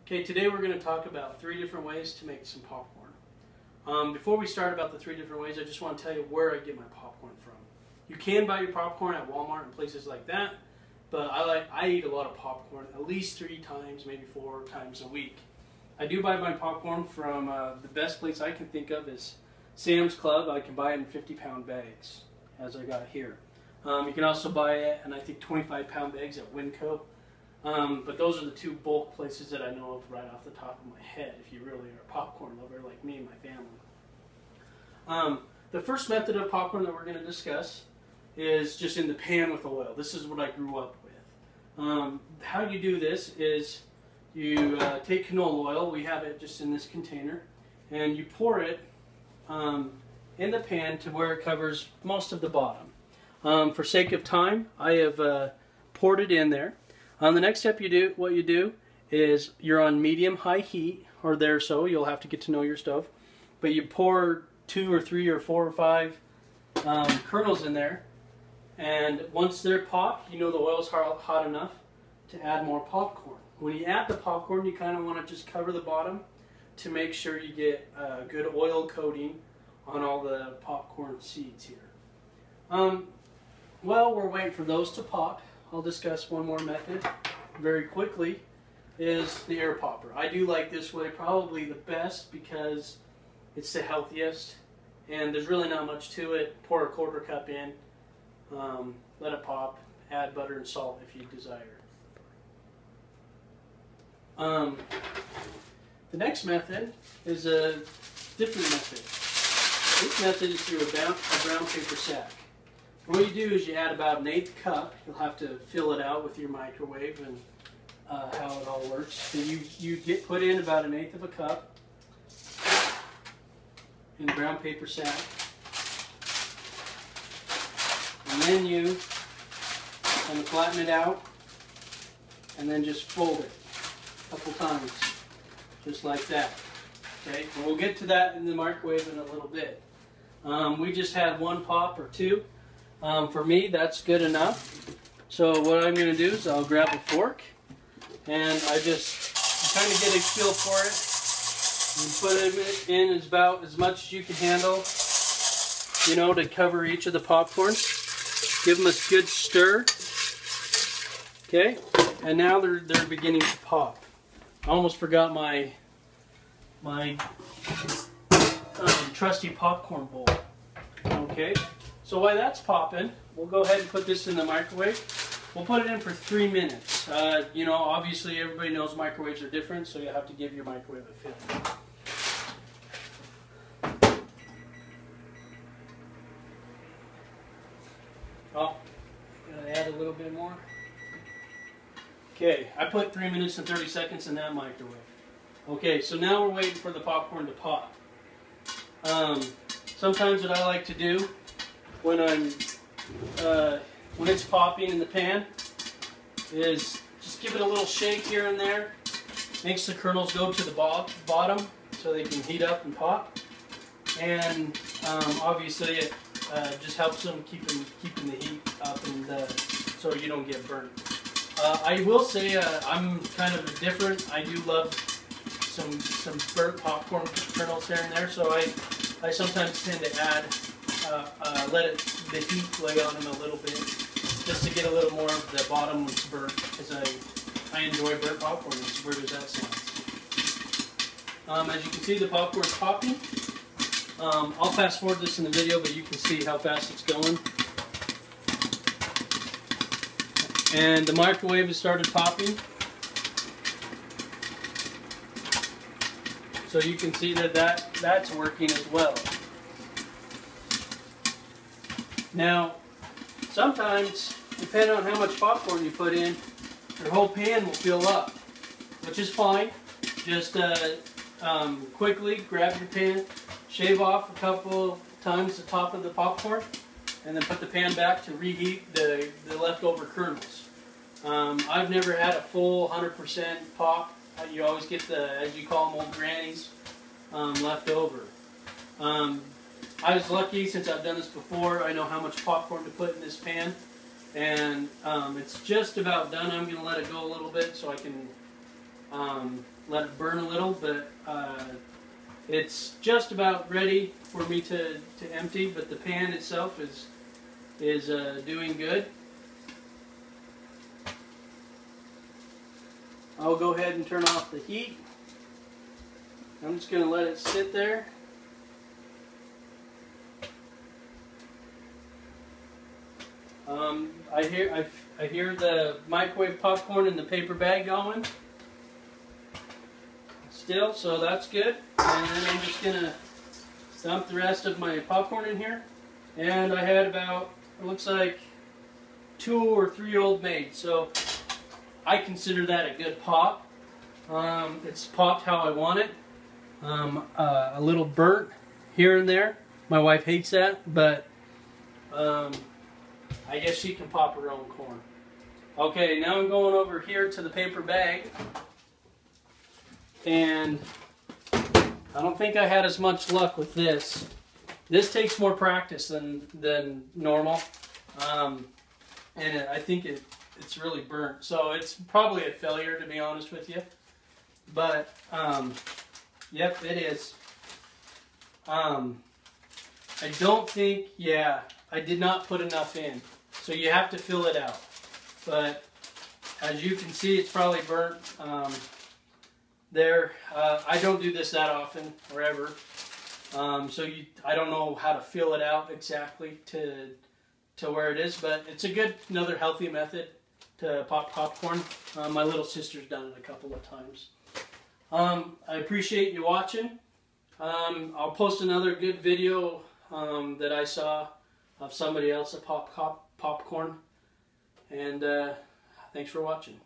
Okay, today we're going to talk about 3 different ways to make some popcorn. Before we start about the 3 different ways, I just want to tell you where I get my popcorn from. You can buy your popcorn at Walmart and places like that, but I eat a lot of popcorn, at least 3 times, maybe 4 times a week. I do buy my popcorn from the best place I can think of is Sam's Club. I can buy it in 50-pound bags, as I got here. You can also buy it in, I think, 25-pound bags at Winco. But those are the 2 bulk places that I know of right off the top of my head, if you really are a popcorn lover like me and my family. The first method of popcorn that we're going to discuss is just in the pan with oil. This is what I grew up with. How you do this is you take canola oil, we have it just in this container, and you pour it in the pan to where it covers most of the bottom. For sake of time, I have poured it in there. The next step what you do is you're on medium-high heat, or there, so you'll have to get to know your stove. But you pour 2 or 3 or 4 or 5 kernels in there, and once they're popped, you know the oil's hot enough to add more popcorn. When you add the popcorn, you kind of want to just cover the bottom to make sure you get a good oil coating on all the popcorn seeds here. Well, we're waiting for those to pop. I'll discuss one more method very quickly, is the air popper. I do like this way probably the best because it's the healthiest and there's really not much to it. Pour a 1/4 cup in, let it pop, add butter and salt if you desire. The next method is a different method. This method is through a brown paper sack. What you do is you add about 1/8 cup. You'll have to fill it out with your microwave and how it all works. So you put in about 1/8 of a cup in a brown paper sack, and then you kind of flatten it out, and then just fold it a couple times, just like that. Okay, and we'll get to that in the microwave in a little bit. We just had 1 pop or 2. For me, that's good enough. So what I'm going to do is I'll grab a fork, and I just kind of get a feel for it, and put it in about as much as you can handle, you know, to cover each of the popcorn. Give them a good stir. Okay, and now they're beginning to pop. I almost forgot my trusty popcorn bowl. Okay. So while that's popping, we'll go ahead and put this in the microwave. We'll put it in for 3 minutes. You know, obviously everybody knows microwaves are different, so you have to give your microwave a feel. Oh, gotta add a little bit more. Okay, I put 3 minutes and 30 seconds in that microwave. Okay, so now we're waiting for the popcorn to pop. Sometimes what I like to do when it's popping in the pan is just give it a little shake here and there. Makes the kernels go to the bottom so they can heat up and pop. And obviously it just helps them keeping the heat up, and so you don't get burnt. I will say I'm kind of different. I do love some burnt popcorn kernels here and there, so I sometimes tend to add let the heat lay on them a little bit, just to get a little more of the bottom ones burnt, because I enjoy burnt popcorn, as weird as that sounds. As you can see, the popcorn's popping. I'll fast forward this in the video, but you can see how fast it's going. And the microwave has started popping. So you can see that's working as well. Now, sometimes, depending on how much popcorn you put in, your whole pan will fill up, which is fine. Just quickly grab your pan, shave off a couple times the top of the popcorn, and then put the pan back to reheat the leftover kernels. I've never had a full 100% pop. You always get the, as you call them, old grannies left over. I was lucky, since I've done this before. I know how much popcorn to put in this pan, and it's just about done. I'm going to let it go a little bit so I can let it burn a little, but it's just about ready for me to empty, but the pan itself is doing good. I'll go ahead and turn off the heat. I'm just going to let it sit there. I hear the microwave popcorn in the paper bag going still, so that's good. And then I'm just going to dump the rest of my popcorn in here. And I had about, it looks like 2 or 3 Old Maids, so I consider that a good pop. It's popped how I want it. A little burnt here and there. My wife hates that, but I guess she can pop her own corn. Okay, now I'm going over here to the paper bag. And I don't think I had as much luck with this. This takes more practice than normal. And I think it's really burnt. So it's probably a failure, to be honest with you. But, yep, it is. I don't think, yeah, I did not put enough in. So you have to fill it out. But as you can see, it's probably burnt there. I don't do this that often or ever. So I don't know how to fill it out exactly to where it is. But it's a good, another healthy method to pop popcorn. My little sister's done it a couple of times. I appreciate you watching. I'll post another good video that I saw of somebody else that pop popcorn. And thanks for watching.